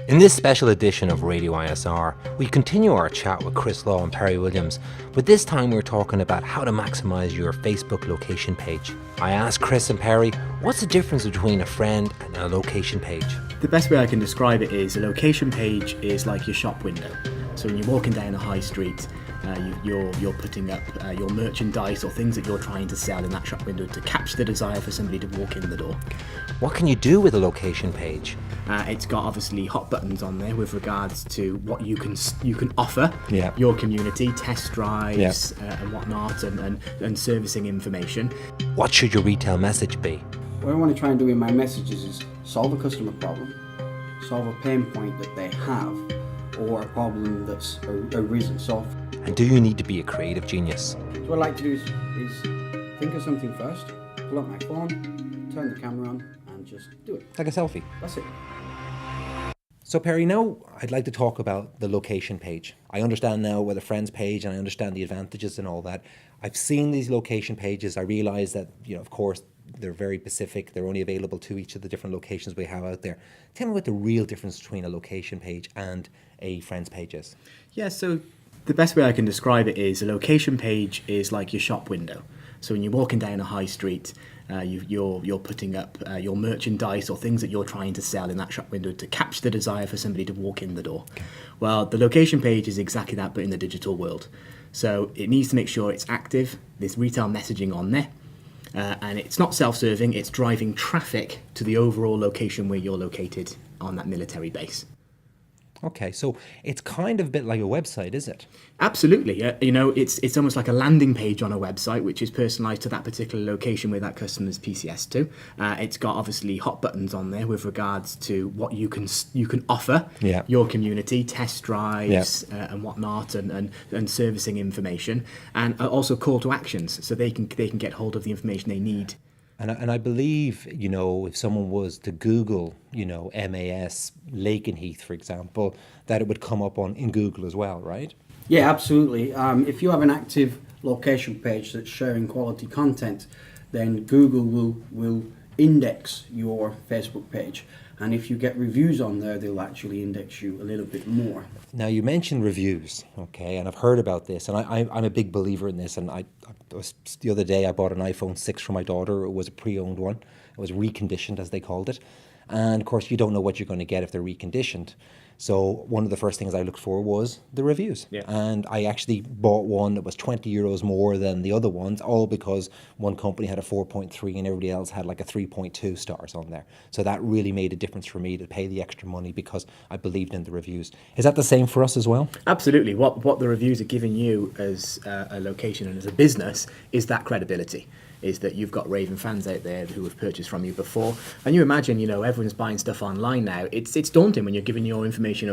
In this special edition of Radio ISR, we continue our chat with Chris Law and Perry Williams, but this time we're talking about how to maximise your Facebook location page. I asked Chris and Perry, what's the difference between a friend and a location page? The best way I can describe it is a location page is like your shop window. So when you're walking down a high street, you're putting up your merchandise or things that you're trying to sell in that shop window to catch the desire for somebody to walk in the door. What can you do with a location page? It's got obviously hot buttons on there with regards to what you can offer your community, test drives and whatnot, and servicing information. What should your retail message be? What I want to try and do in my messages is solve a customer problem, solve a pain point that they have, or a problem that's arisen. And do you need to be a creative genius? So what I like to do is think of something first, pull up my phone, turn the camera on, and just do it. Like a selfie. That's it. So Perry, now I'd like to talk about the location page. I understand now with a friend's page and I understand the advantages and all that. I've seen these location pages. I realise that, of course, they're very specific. They're only available to each of the different locations we have out there. Tell me what the real difference between a location page and a friend's page is. Yeah, so the best way I can describe it is a location page is like your shop window. So when you're walking down a high street, you're putting up your merchandise or things that you're trying to sell in that shop window to catch the desire for somebody to walk in the door. Okay. Well, the location page is exactly that, but in the digital world. So it needs to make sure it's active, there's retail messaging on there, and it's not self-serving, it's driving traffic to the overall location where you're located on that military base. Okay, so it's kind of a bit like a website, is it? Absolutely. It's almost like a landing page on a website, which is personalised to that particular location where that customer's PCS to. It's got obviously hot buttons on there with regards to what you can offer your community, test drives and whatnot, and servicing information, and also call to actions, so they can get hold of the information they need. And I believe, if someone was to Google, MAS Lakenheath, for example, that it would come up in Google as well, right? Yeah, absolutely. If you have an active location page that's sharing quality content, then Google will index your Facebook page. And if you get reviews on there, they'll actually index you a little bit more. Now, you mentioned reviews, okay, and I've heard about this, and I'm a big believer in this. And the other day I bought an iPhone 6 for my daughter. It was a pre-owned one. It was reconditioned, as they called it. And of course, you don't know what you're going to get if they're reconditioned. So one of the first things I looked for was the reviews. Yeah. And I actually bought one that was 20 euros more than the other ones, all because one company had a 4.3 and everybody else had like a 3.2 stars on there. So that really made a difference for me to pay the extra money because I believed in the reviews. Is that the same for us as well? Absolutely. What the reviews are giving you as a location and as a business is that credibility. Is that you've got raving fans out there who have purchased from you before. And you imagine, everyone's buying stuff online now. It's daunting when you're giving your information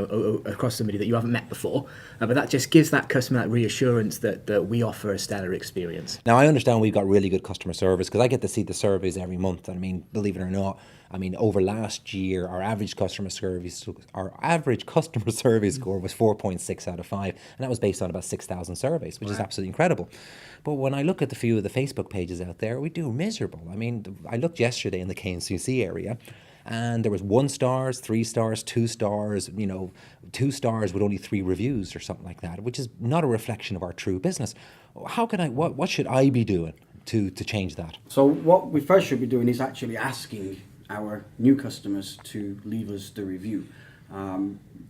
across somebody that you haven't met before. But that just gives that customer that reassurance that we offer a stellar experience. Now, I understand we've got really good customer service because I get to see the surveys every month. I mean, believe it or not, over last year, our average customer service score was 4.6 out of 5, and that was based on about 6,000 surveys, which is absolutely incredible. But when I look at the few of the Facebook pages out there, we do miserable. I looked yesterday in the KNCC area, and there was 1 stars, 3 stars, 2 stars, 2 stars with only 3 reviews or something like that, which is not a reflection of our true business. What should I be doing to change that? So what we first should be doing is actually asking our new customers to leave us the review.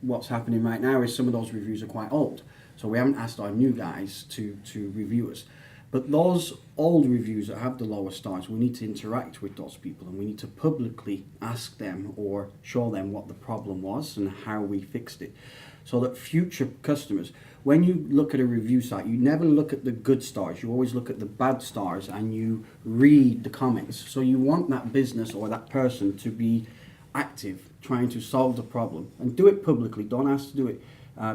What's happening right now is some of those reviews are quite old, so we haven't asked our new guys to review us. But those old reviews that have the lower stars, we need to interact with those people, and we need to publicly ask them or show them what the problem was and how we fixed it, so that future customers, when you look at a review site, you never look at the good stars, you always look at the bad stars and you read the comments. So you want that business or that person to be active, trying to solve the problem, and do it publicly. Don't ask to do it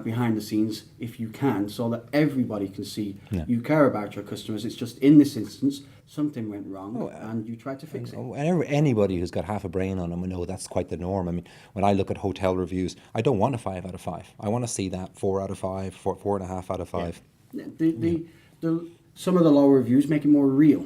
behind the scenes if you can, so that everybody can see you care about your customers. It's just in this instance, something went wrong and you try to fix it. And anybody who's got half a brain on them will know that's quite the norm. When I look at hotel reviews, I don't want a 5 out of 5. I want to see that 4 out of 5, 4.5 out of 5. Yeah. Some of the lower reviews make it more real,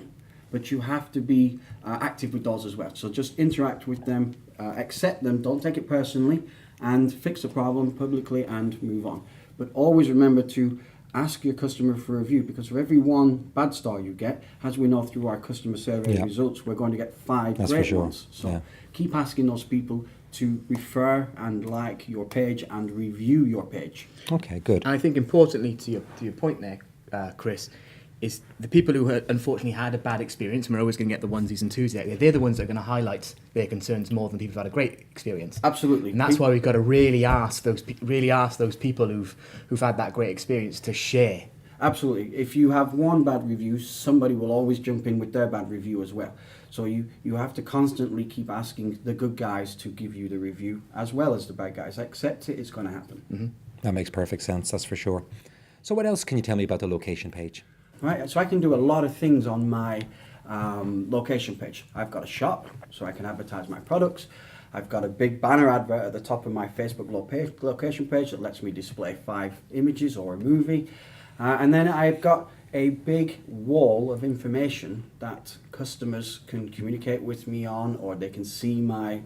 but you have to be active with those as well. So just interact with them, accept them, don't take it personally, and fix the problem publicly and move on. But always remember to ask your customer for a review, because for every one bad star you get, as we know through our customer survey results, we're going to get 5 That's great for sure. ones. So keep asking those people to refer and like your page and review your page. Okay, good. And I think importantly to your point there, Chris, is the people who unfortunately had a bad experience, and we're always going to get the onesies and twosies out there, they're the ones that are going to highlight their concerns more than people who've had a great experience. Absolutely. And that's why we've got to really ask those people who've had that great experience to share. Absolutely. If you have one bad review, somebody will always jump in with their bad review as well. So you have to constantly keep asking the good guys to give you the review as well as the bad guys. Accept it, it's going to happen. Mm-hmm. That makes perfect sense, that's for sure. So what else can you tell me about the location page? Right, so I can do a lot of things on my location page. I've got a shop, so I can advertise my products. I've got a big banner advert at the top of my Facebook location page that lets me display 5 images or a movie. And then I've got a big wall of information that customers can communicate with me on, or they can see my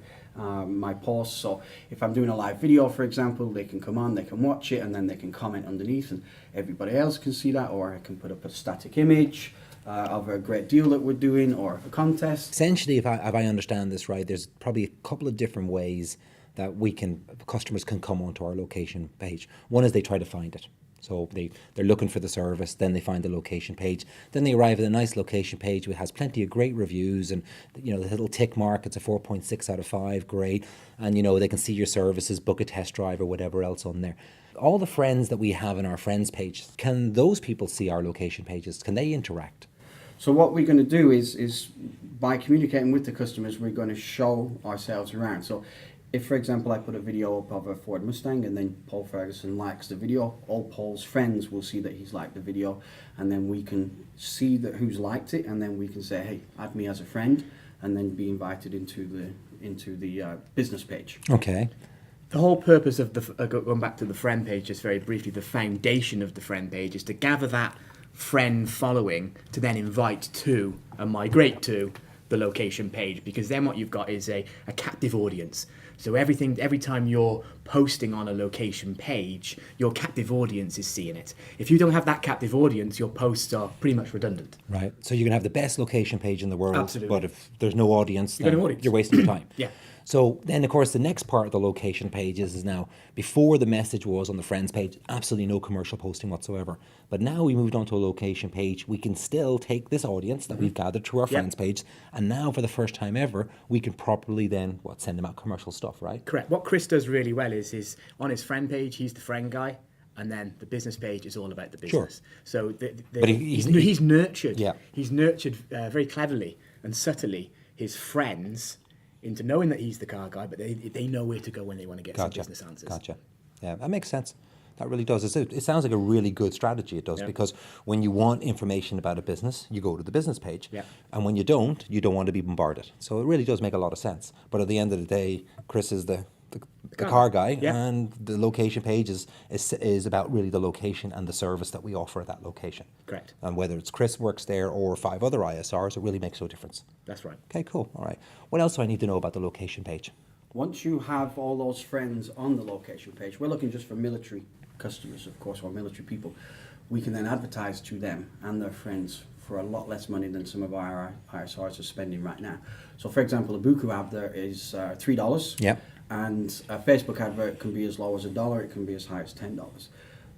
posts. So if I'm doing a live video, for example, they can come on, they can watch it, and then they can comment underneath, and everybody else can see that. Or I can put up a static image of a great deal that we're doing, or a contest. Essentially, if I understand this right, there's probably a couple of different ways that customers can come onto our location page. One is they try to find it. So they're looking for the service, then they find the location page, then they arrive at a nice location page which has plenty of great reviews, and the little tick mark, it's a 4.6 out of 5, great, and they can see your services, book a test drive or whatever else on there. All the friends that we have in our friends page, can those people see our location pages? Can they interact? So what we're going to do is by communicating with the customers, we're going to show ourselves around. So if, for example, I put a video up of a Ford Mustang and then Paul Ferguson likes the video, all Paul's friends will see that he's liked the video, and then we can see that who's liked it, and then we can say, hey, add me as a friend, and then be invited into the business page. Okay. The whole purpose of going back to the friend page, just very briefly, the foundation of the friend page is to gather that friend following to then invite to and migrate to the location page, because then what you've got is a captive audience. So every time you're posting on a location page, your captive audience is seeing it. If you don't have that captive audience, your posts are pretty much redundant. Right. So you can have the best location page in the world, Absolutely. but if there's no audience, then no audience. you're wasting your time. Yeah. So then, of course, the next part of the location page is now, before the message was on the friends page, absolutely no commercial posting whatsoever. But now we moved on to a location page, we can still take this audience that we've gathered through our friends page, and now for the first time ever, we can properly then send them out commercial stuff, right? Correct. What Chris does really well is on his friend page, he's the friend guy, and then the business page is all about the business. Sure. So But he's nurtured. Yeah. He's nurtured very cleverly and subtly his friends into knowing that he's the car guy, but they know where to go when they want to get some business answers. Gotcha. Yeah, that makes sense. That really does. It sounds like a really good strategy, it does, because when you want information about a business, you go to the business page. Yeah. And when you don't want to be bombarded. So it really does make a lot of sense. But at the end of the day, Chris is the car guy, and the location page is about really the location and the service that we offer at that location. Correct. And whether it's Chris works there or 5 other ISRs, it really makes no difference. That's right. Okay, cool. All right. What else do I need to know about the location page? Once you have all those friends on the location page, we're looking just for military customers, of course, or military people. We can then advertise to them and their friends for a lot less money than some of our ISRs are spending right now. So, for example, a Buku ad there is $3. Yeah. And a Facebook advert can be as low as $1, it can be as high as $10.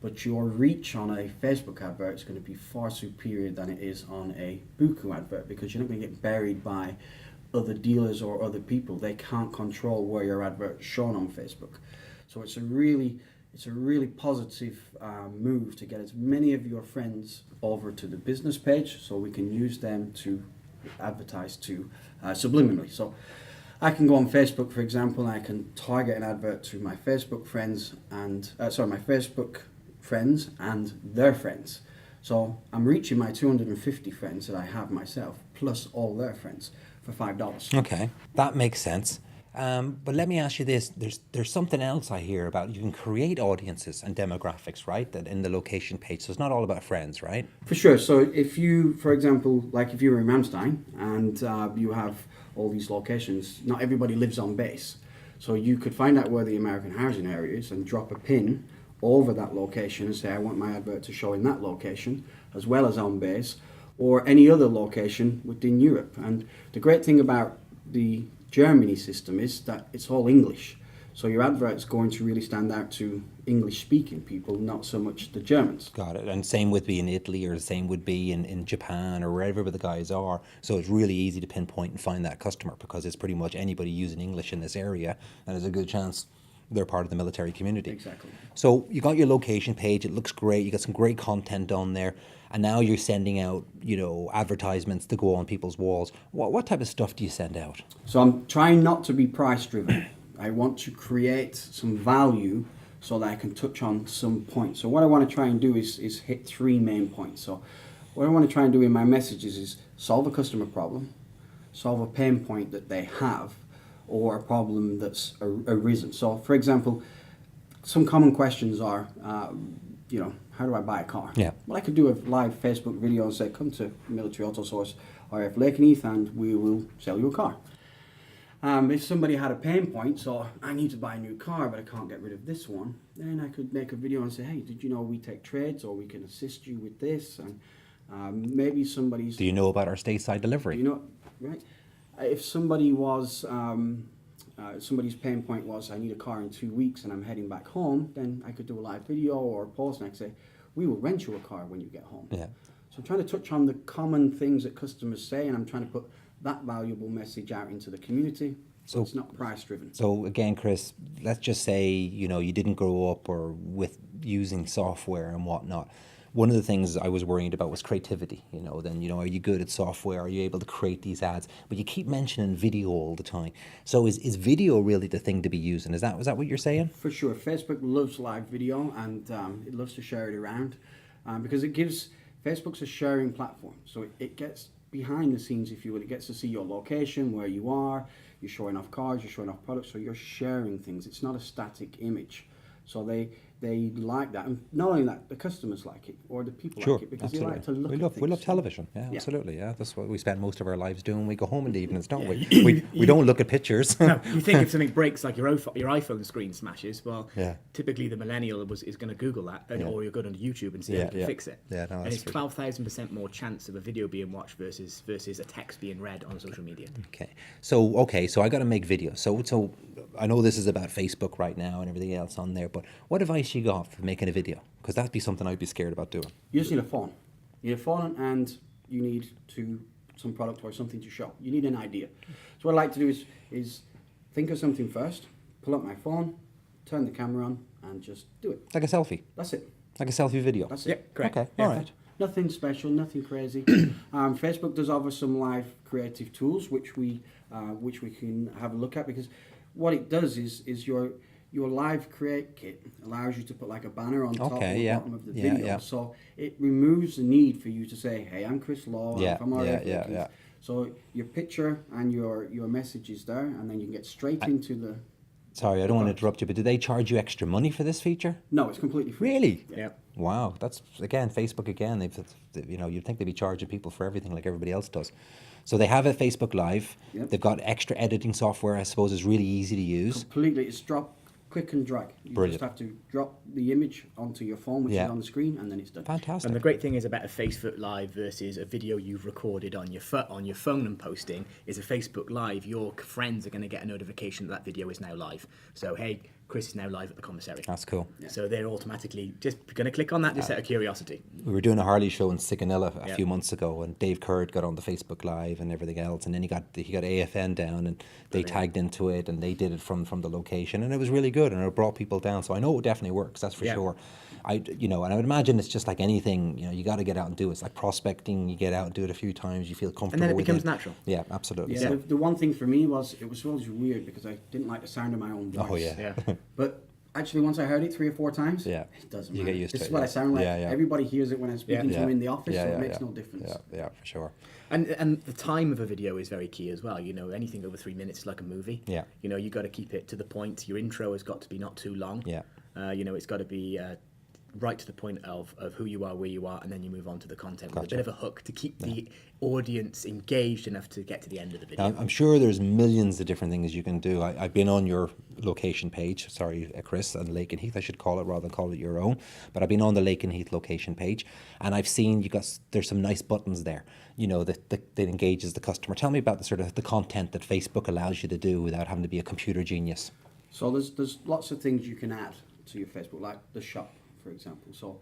But your reach on a Facebook advert is going to be far superior than it is on a Buku advert, because you're not going to get buried by other dealers or other people. They can't control where your advert is shown on Facebook. So it's a really positive move to get as many of your friends over to the business page, so we can use them to advertise to subliminally. So I can go on Facebook, for example, and I can target an advert to my Facebook friends and my Facebook friends and their friends. So I'm reaching my 250 friends that I have myself, plus all their friends, for $5. Okay, that makes sense. But let me ask you this: there's something else I hear about. You can create audiences and demographics, right? That in the location page. So it's not all about friends, right? For sure. So if you, for example, like if you're in Ramstein and you have all these locations, not everybody lives on base. So you could find out where the American housing area is and drop a pin over that location and say, I want my advert to show in that location, as well as on base, or any other location within Europe. And the great thing about the Germany system is that it's all English. So your advert's going to really stand out to English-speaking people, not so much the Germans. Got it. And same would be in Italy, or the same would be in Japan, or wherever the guys are. So it's really easy to pinpoint and find that customer, because it's pretty much anybody using English in this area, and there's a good chance they're part of the military community. Exactly. So you got your location page, it looks great, you got some great content on there, and now you're sending out, advertisements to go on people's walls. What type of stuff do you send out? So I'm trying not to be price driven. I want to create some value so that I can touch on some points. So what I want to try and do is hit 3 main points. So what I want to try and do in my messages is solve a customer problem, solve a pain point that they have, or a problem that's arisen. So for example, some common questions are, how do I buy a car? Yeah. Well, I could do a live Facebook video and say, come to Military Auto Source or if Lakenheath and we will sell you a car. If somebody had a pain point, so I need to buy a new car, but I can't get rid of this one, then I could make a video and say, hey, did you know we take trades, or we can assist you with this? And maybe somebody's... Do you know about our stateside delivery? Right? If somebody was, somebody's pain point was, I need a car in 2 weeks and I'm heading back home, then I could do a live video or a post and I could say, we will rent you a car when you get home. Yeah. So I'm trying to touch on the common things that customers say, and I'm trying to put that valuable message out into the community. So it's not price driven. So again, Chris, let's just say, you didn't grow up or with using software and whatnot. One of the things I was worried about was creativity. Are you good at software? Are you able to create these ads? But you keep mentioning video all the time. So is video really the thing to be using? Is that what you're saying? For sure. Facebook loves live video, and it loves to share it around because Facebook's a sharing platform. So it gets behind the scenes, if you will. It gets to see your location, where you are, you're showing off cars, you're showing off products, so you're sharing things. It's not a static image. So they like that, and not only that, the customers like it, or the people like it, because absolutely. they like to look at things. We love television, yeah, absolutely, yeah. That's what we spend most of our lives doing. We go home in the evenings, don't we? We don't look at pictures. No, you think if something breaks, like your iPhone screen smashes, well, yeah. Typically the millennial is going to Google that, or you're going onto YouTube and see how to fix it. Yeah, no, and it's 12,000% more chance of a video being watched versus a text being read on social media. Okay, so I got to make videos. So I know this is about Facebook right now and everything else on there, but what advice you got for making a video? Because that'd be something I'd be scared about doing. You just need a phone. You need a phone, and you need some product or something to show. You need an idea. So what I like to do is think of something first, pull up my phone, turn the camera on, and just do it. Like a selfie? That's it. Like a selfie video? That's Yeah, it. correct. Okay, Yeah. all right. Nothing special, nothing crazy. Facebook does offer some live creative tools which we can have a look at, because what it does is your live create kit allows you to put like a banner on top or bottom of the video. Yeah. So it removes the need for you to say, hey, I'm Chris Law, I'm from RF. Yeah. So your picture and your message is there, and then you can get straight into the... Sorry, I don't want to interrupt you, but do they charge you extra money for this feature? No, it's completely free. Really? Yeah. Wow, that's, again, Facebook again, you'd think they'd be charging people for everything like everybody else does. So they have a Facebook Live. Yep. They've got extra editing software, I suppose, is really easy to use. Completely. It's click and drag. You Brilliant. just have to drop the image onto your phone, which is on the screen, and then it's done. Fantastic. And the great thing is about a Facebook Live versus a video you've recorded on your phone and posting is a Facebook Live. Your friends are going to get a notification that video is now live. So, hey, Chris is now live at the commissary. That's cool. Yeah. So they're automatically just going to click on that just out of curiosity. We were doing a Harley show in Sigonella a few months ago, and Dave Curd got on the Facebook Live and everything else, and then he got AFN down, and they tagged into it, and they did it from the location, and it was really good, and it brought people down. So I know it definitely works. That's for sure. And I would imagine it's just like anything. You got to get out and do it. It's like prospecting. You get out and do it a few times. You feel comfortable. And then it with becomes natural. Yeah, absolutely. Yeah, the one thing for me was, it was always weird because I didn't like the sound of my own voice. Oh yeah. But actually, once I heard it 3 or 4 times, Yeah. it doesn't You matter. get used This to is it, what yeah. I sound like. Yeah. Everybody hears it when I'm speaking to them in the office, so it makes no difference. Yeah, for sure. And the time of a video is very key as well. Anything over 3 minutes is like a movie. Yeah. You got to keep it to the point. Your intro has got to be not too long. Yeah. It's got to be right to the point of who you are, where you are, and then you move on to the content with a Gotcha. bit of a hook to keep the audience engaged enough to get to the end of the video. Now, I'm sure there's millions of different things you can do. I've been on your location page, sorry, Chris, and Lake and Heath, I should call it rather than call it your own. But I've been on the Lake and Heath location page, and I've seen there's some nice buttons there, that engages the customer. Tell me about the sort of the content that Facebook allows you to do without having to be a computer genius. So there's lots of things you can add to your Facebook, like the shop, for example. So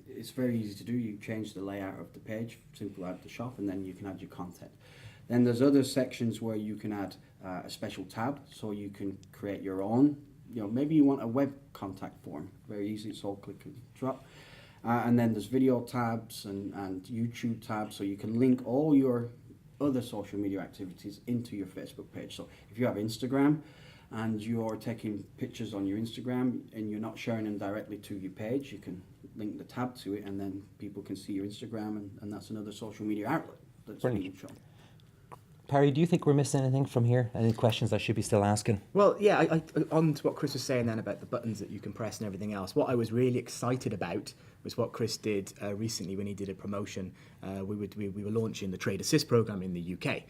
it's very easy to do. You change the layout of the page, simply add the shop, and then you can add your content. Then there's other sections where you can add a special tab, so you can create your own. Maybe you want a web contact form. Very easy. It's all click and drop. And then there's video tabs and YouTube tabs, so you can link all your other social media activities into your Facebook page. So if you have Instagram, and you're taking pictures on your Instagram and you're not sharing them directly to your page, you can link the tab to it, and then people can see your Instagram, and that's another social media outlet that's being shown. Perry, do you think we're missing anything from here? Any questions I should be still asking? Well, yeah, I on to what Chris was saying then about the buttons that you can press and everything else. What I was really excited about was what Chris did recently when he did a promotion. We were launching the Trade Assist program in the UK,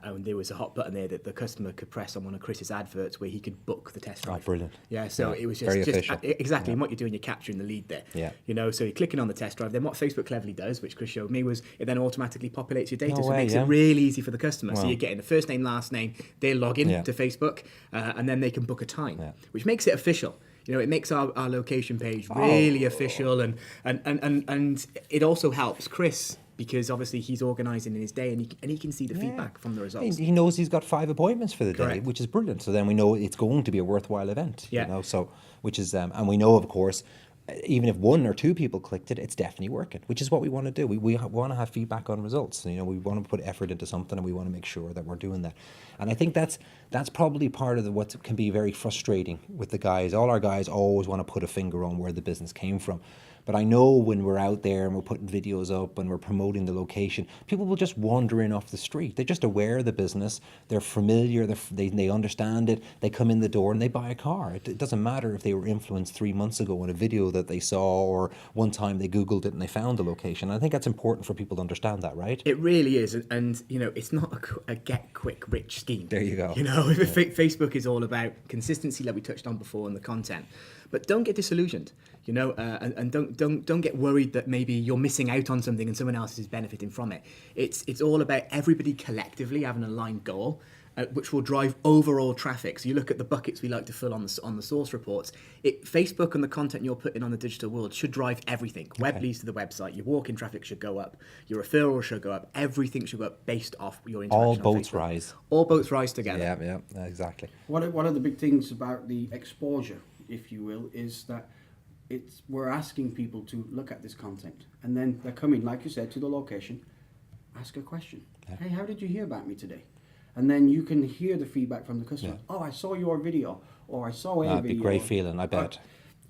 and there was a hot button there that the customer could press on one of Chris's adverts where he could book the test drive. Oh, brilliant. Yeah, so it was very official. Exactly. And what you're doing, you're capturing the lead there. Yeah. So you're clicking on the test drive. Then what Facebook cleverly does, which Chris showed me, was it then automatically populates your data. No so way, it makes yeah. it really easy for the customer. Wow. So you're getting the first name, last name, they log in Yeah. to Facebook, and then they can book a time, Yeah. which makes it official. It makes our location page really official, and it also helps Chris, because obviously he's organising in his day, and he can see the feedback from the results. He knows he's got 5 appointments for the day, Correct. which is brilliant. So then we know it's going to be a worthwhile event. Yeah. So which is and we know, of course, even if 1 or 2 people clicked it, it's definitely working, which is what we want to do. We want to have feedback on results. We want to put effort into something, and we want to make sure that we're doing that. And I think that's probably part of what can be very frustrating with the guys. All our guys always want to put a finger on where the business came from. But I know when we're out there and we're putting videos up and we're promoting the location, people will just wander in off the street. They're just aware of the business. They're familiar. They understand it. They come in the door and they buy a car. It doesn't matter if they were influenced 3 months ago in a video that they saw, or one time they Googled it and they found the location. I think that's important for people to understand that, right? It really is, and it's not a get quick rich scheme. There you go. Facebook is all about consistency, like we touched on before, in the content. But don't get disillusioned, and don't get worried that maybe you're missing out on something and someone else is benefiting from it. It's all about everybody collectively having an aligned goal, which will drive overall traffic. So you look at the buckets we like to fill on the source reports. Facebook and the content you're putting on the digital world should drive everything. Web leads to the website. Your walk-in traffic should go up. Your referrals should go up. Everything should go up based off your interaction. All on boats Facebook. rise. All boats rise together. Yeah, exactly. One of the big things about the exposure, if you will, is that we're asking people to look at this content, and then they're coming, like you said, to the location, ask a question. Yeah. Hey, how did you hear about me today? And then you can hear the feedback from the customer. Yeah. Oh, I saw your video, or I saw a That'd video. be a great feeling, I bet.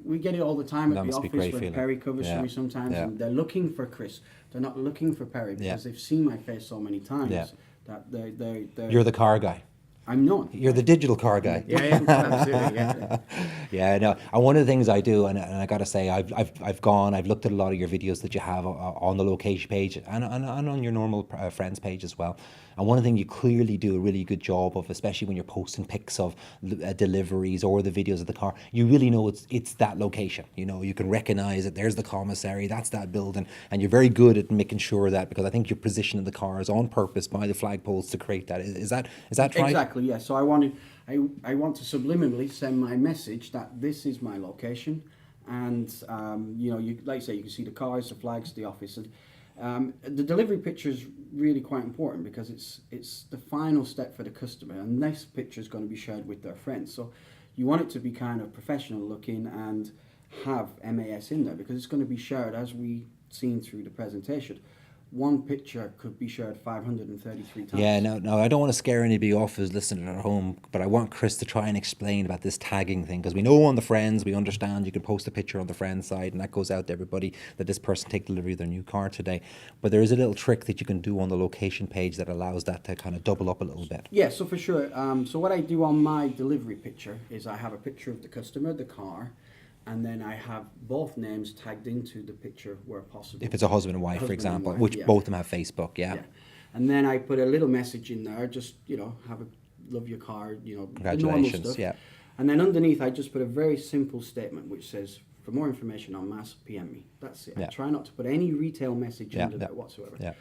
We get it all the time That at the must be a office great when feeling. Perry covers Yeah. for me sometimes, Yeah. and they're looking for Chris. They're not looking for Perry because they've seen my face so many times Yeah. that they're You're the car guy. I'm known. You're the digital car guy. Yeah, absolutely. Yeah. Yeah, no. And one of the things I do, and I got to say, I've looked at a lot of your videos that you have on the location page and on your normal friends page as well. And one of the things you clearly do a really good job of, especially when you're posting pics of deliveries or the videos of the car, you really know it's that location. You can recognize it. There's the commissary. That's that building. And you're very good at making sure that, because I think you're positioning the cars on purpose by the flagpoles to create that. Is that right? Exactly. Yeah. So I want to subliminally send my message that this is my location, and you like you say, you can see the cars, the flags, the office, and the delivery picture is really quite important because it's the final step for the customer, and this picture is going to be shared with their friends. So you want it to be kind of professional looking and have MAS in there because it's going to be shared, as we seen through the presentation. One picture could be shared 533 times. Yeah, no, I don't want to scare anybody off who's listening at home, but I want Chris to try and explain about this tagging thing, because we know on the friends, we understand you can post a picture on the friends side and that goes out to everybody that this person take delivery of their new car today. But there is a little trick that you can do on the location page that allows that to kind of double up a little bit. Yeah, so for sure. So what I do on my delivery picture is I have a picture of the customer, the car, and then I have both names tagged into the picture where possible. If it's a husband and wife, for Husband and example, wife, which yeah. both of them have Facebook, yeah. Yeah. And then I put a little message in there, just, have a love your car, the normal Congratulations, stuff. yeah. And then underneath, I just put a very simple statement which says, for more information on Mass, PM me. That's it. Yeah. I try not to put any retail message Yeah, under yeah. that whatsoever. Yeah.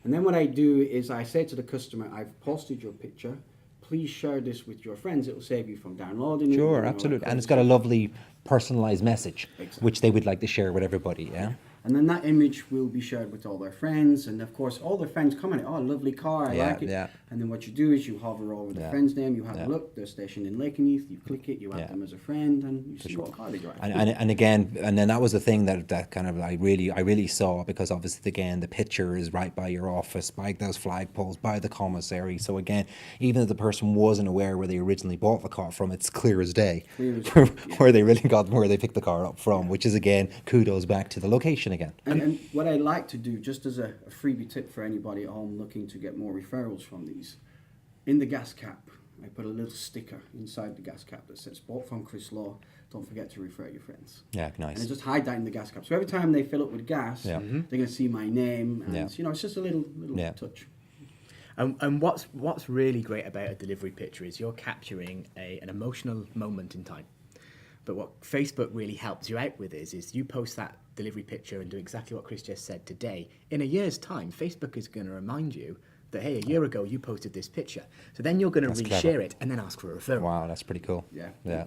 And then what I do is I say to the customer, I've posted your picture. Please share this with your friends. It will save you from downloading it. Sure, absolutely. And it's got a lovely personalized message, Exactly. which they would like to share with everybody, yeah? And then that image will be shared with all their friends. And of course, all their friends comment, oh, lovely car, I Yeah, like it. yeah. And then what you do is you hover over the Yeah. friend's name, you have Yeah. a look, they're stationed in Lakenheath, you click it, you add Yeah. them as a friend, and you see what car they drive. And again, and then that was the thing that kind of I really saw, because obviously again the picture is right by your office, by those flagpoles, by the commissary. So again, even if the person wasn't aware where they originally bought the car from, it's clear as day Clear as day, where they really got where they picked the car up from, which is again kudos back to the location again. And what I like to do, just as a freebie tip for anybody at home looking to get more referrals from these, in the gas cap, I put a little sticker inside the gas cap that says, bought from Chris Law, don't forget to refer your friends. Yeah, And I nice. just hide that in the gas cap. So every time they fill up with gas, Yeah. they're going to see my name. And, Yeah. it's just a little Yeah. touch. And what's really great about a delivery picture is you're capturing an emotional moment in time. But what Facebook really helps you out with is you post that delivery picture and do exactly what Chris just said today. In a year's time, Facebook is going to remind you that, hey, a year ago you posted this picture. So then you're going to That's reshare clever. it and then ask for a referral. Wow, that's pretty cool. Yeah. Yeah.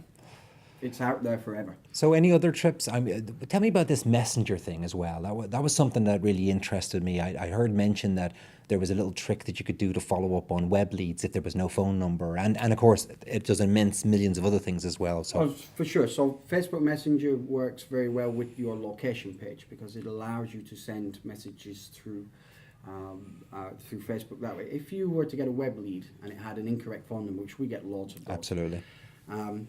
It's out there forever. So any other trips? Tell me about this messenger thing as well. That was something that really interested me. I heard mention that there was a little trick that you could do to follow up on web leads if there was no phone number. And of course, it does immense millions of other things as well. So Oh, for sure. So Facebook Messenger works very well with your location page because it allows you to send messages through Facebook that way. If you were to get a web lead and it had an incorrect phone number, which we get loads of those, absolutely.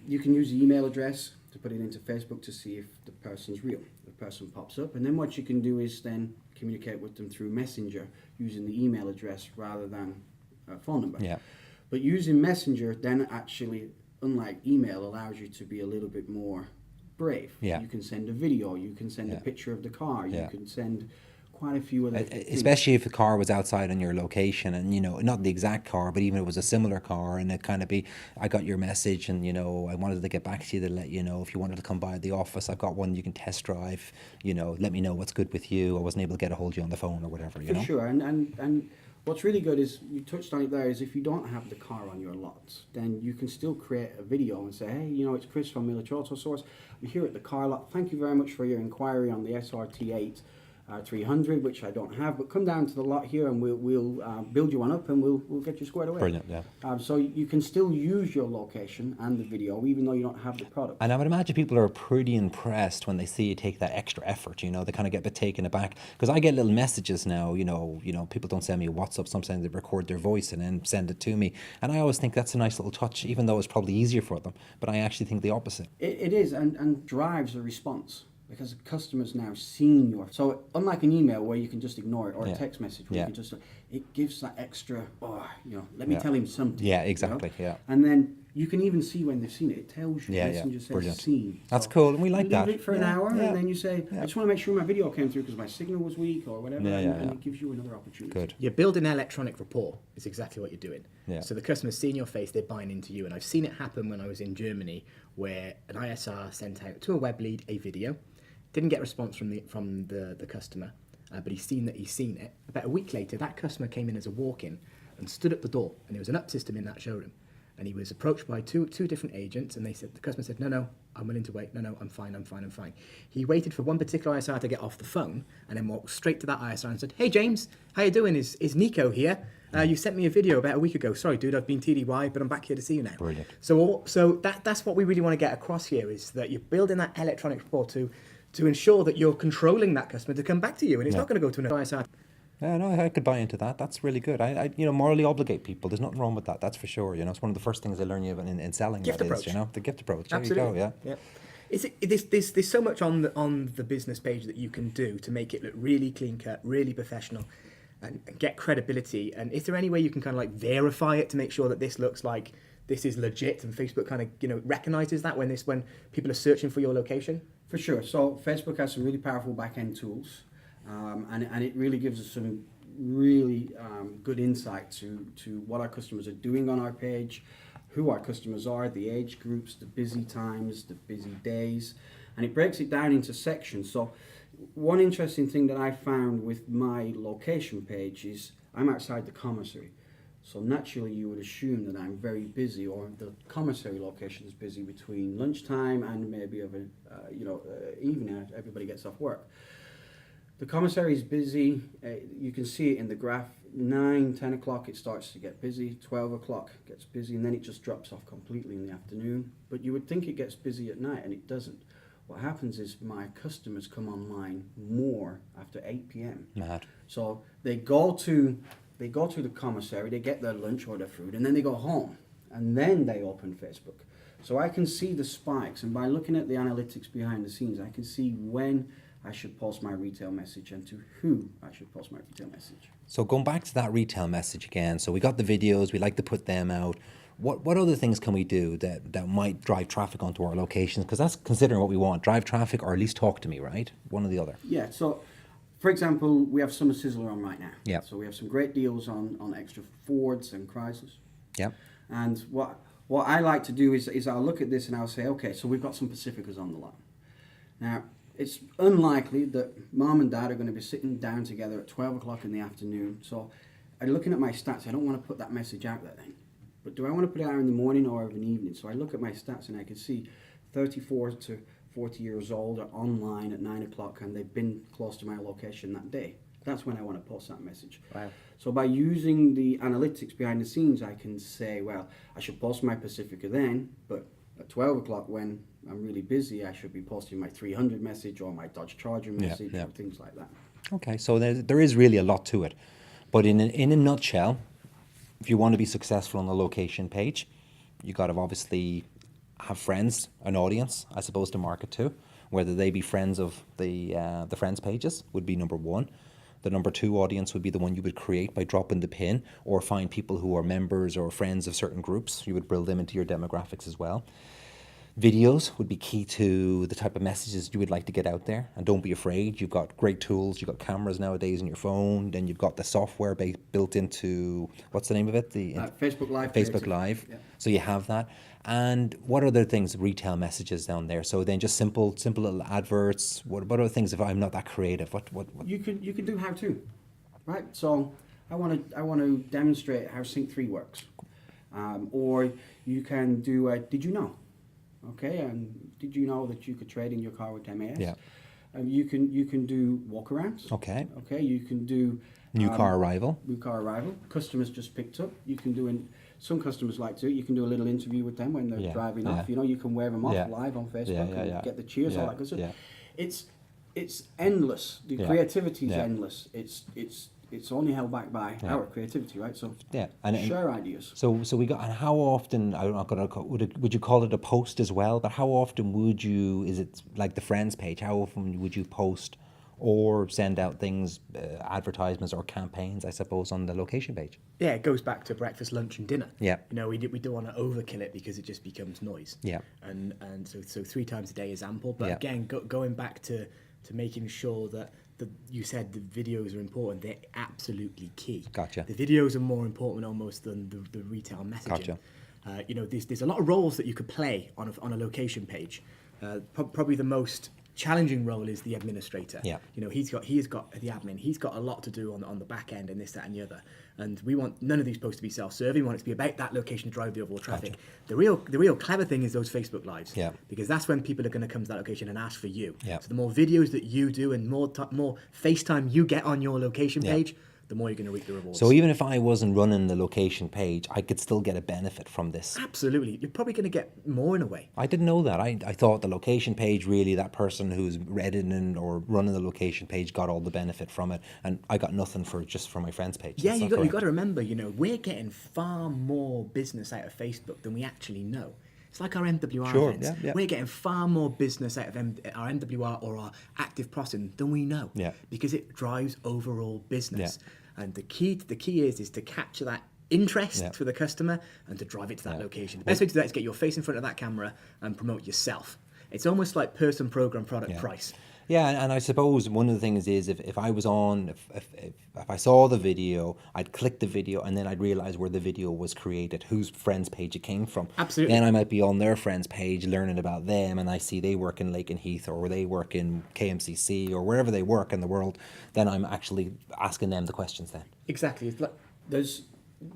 you can use the email address to put it into Facebook to see if the person's real. The person pops up, and then what you can do is then communicate with them through Messenger using the email address rather than a phone number. Yeah. But using Messenger then actually, unlike email, allows you to be a little bit more brave. Yeah. You can send a video, you can send Yeah. a picture of the car, you Yeah. can send quite a few other things. Especially if the car was outside on your location, and not the exact car, but even if it was a similar car, and it kind of be, I got your message, and I wanted to get back to you to let you know if you wanted to come by the office, I've got one you can test drive. Let me know what's good with you. I wasn't able to get a hold of you on the phone or whatever. For sure, and what's really good is, you touched on it there, is if you don't have the car on your lot, then you can still create a video and say, hey, it's Chris from Military Auto Source. We're here at the car lot. Thank you very much for your inquiry on the SRT8 300, which I don't have, but come down to the lot here and we'll build you one up and we'll get you squared away. Brilliant, yeah. So you can still use your location and the video even though you don't have the product. And I would imagine people are pretty impressed when they see you take that extra effort. They kind of get a bit taken aback, because I get little messages now. People don't send me a WhatsApp. Sometimes they record their voice and then send it to me, and I always think that's a nice little touch, even though it's probably easier for them. But I actually think the opposite. It is, and drives a response. Because the customer's now seen your... So unlike an email where you can just ignore it, or Yeah. a text message where Yeah. you can just... It gives that extra, let me Yeah. tell him something. Yeah, exactly, yeah. And then you can even see when they've seen it. It tells you. Yeah, Messenger yeah, says brilliant. seen. That's cool, and we like you that. leave it for an Yeah, hour, yeah. and then you say, Yeah. I just want to make sure my video came through because my signal was weak or whatever, Yeah, yeah, and yeah. it gives you another opportunity. Good. You're building electronic rapport is exactly what you're doing. Yeah. So the customer's seeing your face, they're buying into you. And I've seen it happen when I was in Germany, where an ISR sent out to a web lead a video, didn't get a response from the customer, but he's seen it. About a week later, that customer came in as a walk-in and stood at the door, and there was an up system in that showroom. And he was approached by two different agents, and the customer said, no, I'm willing to wait. No, I'm fine. He waited for one particular ISR to get off the phone, and then walked straight to that ISR and said, hey, James, how you doing? Is Nico here? You sent me a video about a week ago. Sorry, dude, I've been TDY, but I'm back here to see you now. Brilliant. So that's what we really want to get across here, is that you're building that electronic rapport to ensure that you're controlling that customer to come back to you, and it's not going to go to another ISR. Yeah, no, I could buy into that. That's really good. I morally obligate people. There's nothing wrong with that. That's for sure. It's one of the first things I learn in selling. Gift that approach. is, the gift approach. Absolutely. There you go. Yeah. There's so much on the business page that you can do to make it look really clean cut, really professional, and get credibility. And is there any way you can kind of verify it to make sure that this looks like this is legit, and Facebook kind of recognizes that when people are searching for your location? For sure. So Facebook has some really powerful back-end tools, and it really gives us some really good insight to what our customers are doing on our page, who our customers are, the age groups, the busy times, the busy days, and it breaks it down into sections. So one interesting thing that I found with my location page is I'm outside the commissary. So naturally you would assume that I'm very busy, or the commissary location is busy between lunchtime and maybe of evening after everybody gets off work. The commissary is busy. You can see it in the graph. 9, 10 o'clock it starts to get busy. 12 o'clock gets busy, and then it just drops off completely in the afternoon. But you would think it gets busy at night, and it doesn't. What happens is my customers come online more after 8 p.m. Mad. So they go to the commissary, they get their lunch or their food, and then they go home, and then they open Facebook. So I can see the spikes, and by looking at the analytics behind the scenes, I can see when I should post my retail message and to who I should post my retail message. So going back to that retail message again, so we got the videos, we like to put them out. What other things can we do that might drive traffic onto our locations? Because that's considering what we want, drive traffic or at least talk to me, right? One or the other. Yeah, so for example, we have Summer Sizzler on right now. Yeah. So we have some great deals on extra Fords and Chryslers. Yeah. And what I like to do is I'll look at this and I'll say, okay, so we've got some Pacificas on the line. Now, it's unlikely that mom and dad are going to be sitting down together at 12 o'clock in the afternoon. So I'm looking at my stats. I don't want to put that message out there then. But do I want to put it out in the morning or of an evening? So I look at my stats and I can see 34 to 40 years old are online at 9 o'clock and they've been close to my location that day. That's when I want to post that message. Wow. So by using the analytics behind the scenes, I can say, well, I should post my Pacifica then, but at 12 o'clock when I'm really busy, I should be posting my 300 message or my Dodge Charger message or things like that. Okay, so there is really a lot to it. But in a nutshell, if you want to be successful on the location page, you got to obviously have friends, an audience, I suppose, to market to. Whether they be friends of the friends pages would be number one. The number two audience would be the one you would create by dropping the pin, or find people who are members or friends of certain groups. You would build them into your demographics as well. Videos would be key to the type of messages you would like to get out there. And don't be afraid. You've got great tools. You've got cameras nowadays in your phone. Then you've got the software built into, what's the name of it? Facebook Live. Facebook Live. Yeah. So you have that. And what other things, retail messages down there? So then just simple little adverts. What other things if I'm not that creative? What? You can do how to, right? So I want to demonstrate how Sync 3 works. Or you can do did you know? Okay, and did you know that you could trade in your car with MAS? Yeah. You can do walkarounds. Okay. Okay, you can do New car arrival. New car arrival. Customers just picked up. You can do some customers like to. You can do a little interview with them when they're driving off. You know, you can wear them off live on Facebook and get the cheers, all that good stuff. It's endless. The creativity is endless. It's only held back by our creativity, right? So share ideas. So we got. And how often? I'm not gonna. Would you call it a post as well? But how often would you? Is it like the friends page? How often would you post or send out things, advertisements or campaigns? I suppose on the location page. Yeah, it goes back to breakfast, lunch, and dinner. Yeah. You know, we don't want to overkill it because it just becomes noise. Yeah. And so 3 times a day is ample. But again, going back to making sure that you said the videos are important. They're absolutely key. Gotcha. The videos are more important almost than the retail messaging. Gotcha. You know, there's a lot of roles that you could play on a location page. Probably the most challenging role is the administrator. Yeah. You know, he's got the admin. He's got a lot to do on the back end and this, that, and the other. And we want none of these posts to be self-serving. We want it to be about that location to drive the overall traffic. Gotcha. The real clever thing is those Facebook Lives. Yeah. Because that's when people are going to come to that location and ask for you. Yeah. So the more videos that you do and more FaceTime you get on your location page, the more you're going to reap the rewards. So even if I wasn't running the location page, I could still get a benefit from this. Absolutely. You're probably going to get more in a way. I didn't know that. I thought the location page, really, that person who's editing or running the location page got all the benefit from it, and I got nothing for my friend's page. Yeah, you got to remember, you know, we're getting far more business out of Facebook than we actually know. It's like our MWR events. Yeah. We're getting far more business out of our MWR or our active processing than we know. Yeah. Because it drives overall business. Yeah. And the key is to capture that interest for the customer and to drive it to that location. The best way to do that is get your face in front of that camera and promote yourself. It's almost like person, program, product, Yeah. price. Yeah, and I suppose one of the things is if I was on, if I saw the video, I'd click the video and then I'd realize where the video was created, whose friend's page it came from. Absolutely. Then I might be on their friend's page learning about them, and I see they work in Lake and Heath, or they work in KMCC, or wherever they work in the world. Then I'm actually asking them the questions then. Exactly. It's like, There's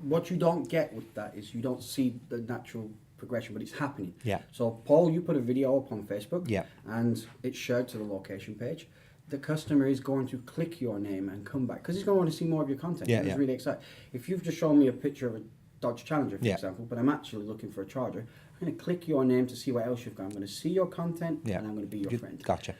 what you don't get with that is you don't see the natural progression, but it's happening. Yeah. So Paul, you put a video up on Facebook, Yeah. and it's shared to the location page. The customer is going to click your name and come back because he's going to want to see more of your content. Yeah, He's yeah. really excited. If you've just shown me a picture of a Dodge Challenger, for Yeah. example, but I'm actually looking for a charger, I'm going to click your name to see what else you've got. I'm going to see your content, Yeah. and I'm going to be your friend. Gotcha.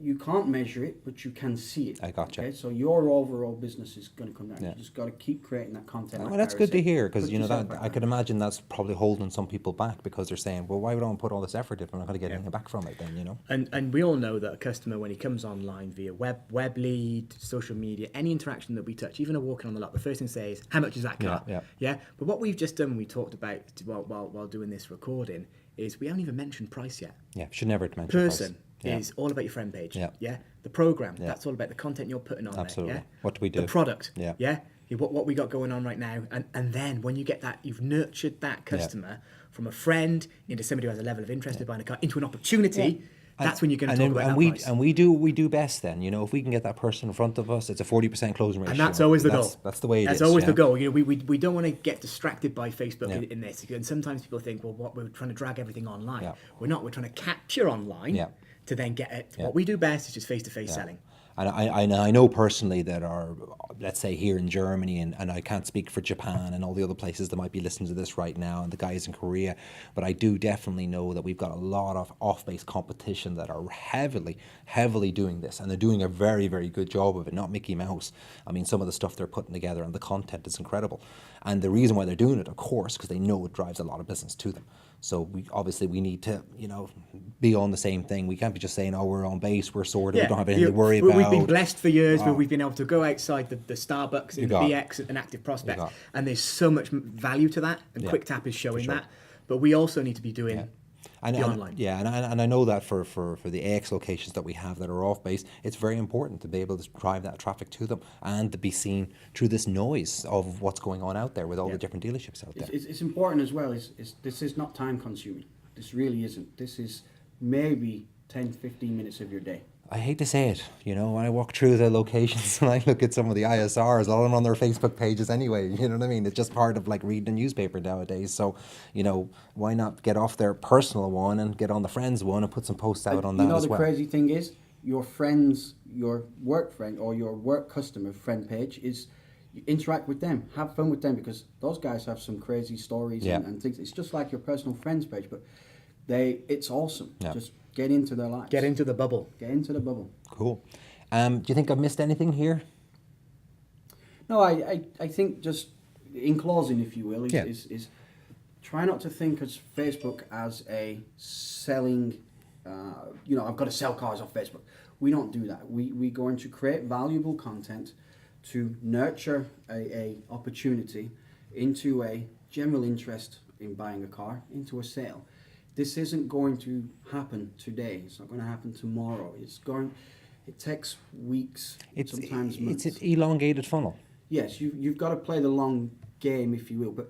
You can't measure it, but you can see it. I gotcha. Okay? So your overall business is going to come down. Yeah. You just got to keep creating that content. Well, like that's Barry good to said. hear, because Put you know yourself that out I there. could imagine that's probably holding some people back because they're saying, well, why would I put all this effort if I'm not going to get anything back from it then, you know? and we all know that a customer, when he comes online via web lead, social media, any interaction that we touch, even a walking on the lot, the first thing to say is, how much is that car? Yeah. But what we've just done when we talked about while doing this recording is we haven't even mentioned price yet. Yeah, should never mention Person price. Yeah. is all about your friend page. Yeah. The program, Yeah. that's all about the content you're putting on Absolutely. there. Yeah. What do we do? The product. Yeah. What we got going on right now, and then when you get that, you've nurtured that customer from a friend into somebody who has a level of interest in buying a car into an opportunity. That's when you're going to talk about that price. And we do best then, you know, if we can get that person in front of us, it's a 40% closing ratio. And that's always the goal. That's the way it is. That's always the yeah. goal. You know, we don't want to get distracted by Facebook Yeah. in this. And sometimes people think, well, what we're trying to drag everything online. Yeah. We're not. We're trying to capture online Yeah. to then get it. Yeah. What we do best is just face-to-face Yeah. selling. And I know personally that are, let's say here in Germany, and I can't speak for Japan and all the other places that might be listening to this right now, and the guys in Korea, but I do definitely know that we've got a lot of off-base competition that are heavily doing this, and they're doing a very, very good job of it, not Mickey Mouse. I mean, some of the stuff they're putting together and the content is incredible. And the reason why they're doing it, of course, because they know it drives a lot of business to them. So we need to, you know, be on the same thing. We can't be just saying, oh, we're on base, we're sorted, we don't have anything to worry about. We've been blessed for years where we've been able to go outside the Starbucks in the got it. BX and Active Prospect, got it. and there's so much value to that, and Yeah, QuickTap is showing sure. that. But we also need to be doing the online. Yeah, and I know that for the AX locations that we have that are off base, it's very important to be able to drive that traffic to them and to be seen through this noise of what's going on out there with all the different dealerships out there. It's important as well. This is not time consuming. This really isn't. This is maybe 10, 15 minutes of your day. I hate to say it, you know, when I walk through the locations and I look at some of the ISRs, all of them on their Facebook pages anyway, you know what I mean? It's just part of like reading a newspaper nowadays. So, you know, why not get off their personal one and get on the friends one and put some posts out on that as well? You know the crazy thing is, your friends, your work friend or your work customer friend page is, you interact with them, have fun with them, because those guys have some crazy stories and things. It's just like your personal friends page, but it's awesome. Yeah. Just get into their lives. Get into the bubble. Get into the bubble. Cool. Do you think I've missed anything here? No, I think just in closing, if you will, Yeah. is try not to think as Facebook as a selling, I've got to sell cars off Facebook. We don't do that. We're going to create valuable content to nurture a opportunity into a general interest in buying a car, into a sale. This isn't going to happen today. It's not going to happen tomorrow. It takes weeks, sometimes months. It's an elongated funnel. Yes, you've got to play the long game, if you will, but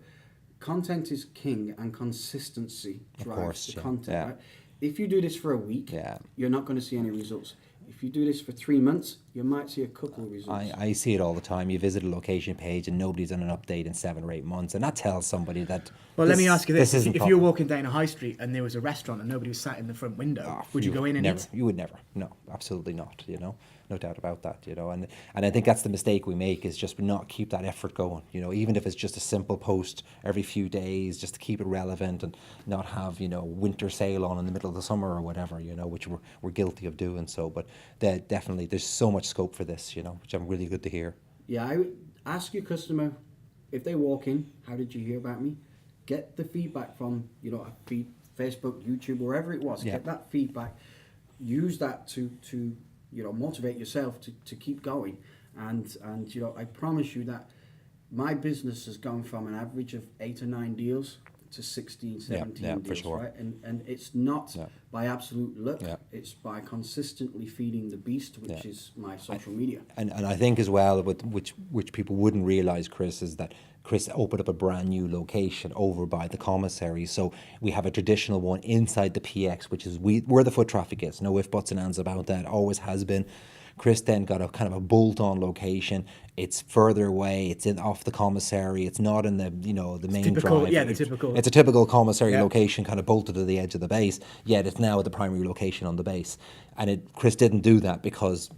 content is king and consistency drives the content. yeah. Right? If you do this for a week, you're not going to see any results. If you do this for 3 months, you might see a couple of results. I see it all the time. You visit a location page and nobody's done an update in 7 or 8 months, and that tells somebody that. Well, let me ask you this: isn't if you're walking down a high street and there was a restaurant and nobody was sat in the front window, would you go in and never, eat? You would never. No, absolutely not. You know, no doubt about that. You know, and I think that's the mistake we make, is just not keep that effort going. You know, even if it's just a simple post every few days, just to keep it relevant and not have, you know, winter sale on in the middle of the summer or whatever. You know, which we're guilty of doing so. But definitely, there's so much scope for this. You know, which I'm really good to hear. Yeah, I would ask your customer, if they walk in, how did you hear about me? Get the feedback from, Facebook, YouTube, wherever it was. Yeah. Get that feedback. Use that to motivate yourself to keep going. And I promise you that my business has gone from an average of 8 or 9 deals to 16, 17 for deals, sure. right? And it's not Yeah. by absolute luck. Yeah. It's by consistently feeding the beast, which is my social media. And I think as well, which people wouldn't realise, Chris, is that Chris opened up a brand new location over by the commissary. So we have a traditional one inside the PX, which is where the foot traffic is. No ifs, buts and ands about that. Always has been. Chris then got a kind of a bolt-on location. It's further away. It's off the commissary. It's not in the the main typical, drive. yeah, the typical. It's a typical commissary Yeah. location, kind of bolted to the edge of the base. Yet it's now at the primary location on the base. And Chris didn't do that because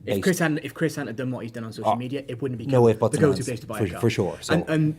If Chris hadn't done what he's done on social media, it wouldn't be no ifs, buts the and go-to ands, place to buy a car. for sure. So And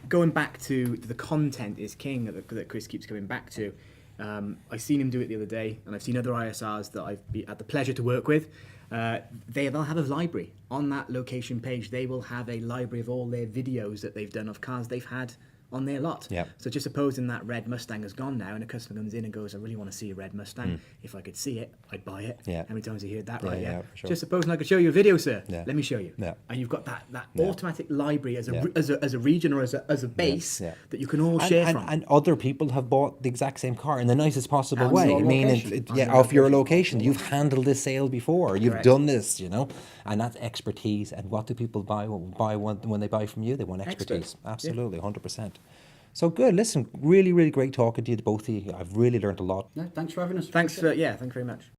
going back to the content is king that Chris keeps coming back to. I've seen him do it the other day, and I've seen other ISRs that I've had the pleasure to work with. They'll have a library on that location page. They will have a library of all their videos that they've done of cars they've had on their lot. Yeah. So just supposing that red Mustang has gone now, and a customer comes in and goes, "I really want to see a red Mustang. If I could see it, I'd buy it." Yeah. How many times have you heard that? Yeah, Right? yeah, for sure. Just supposing I could show you a video, sir. Yeah. Let me show you. Yeah. And you've got that Yeah. automatic library as a Yeah. as a region or as a base Yeah. that you can all share from. And other people have bought the exact same car in the nicest possible And way. your I mean, location. off your location. You've handled this sale before. You've Correct. done this, and that's expertise. And what do people buy when they buy from you? They want expertise. Experts. Yeah. Absolutely, 100%. So good. Listen, really, really great talking to you, both of you. I've really learned a lot. Yeah, thanks for having us. Thanks very much.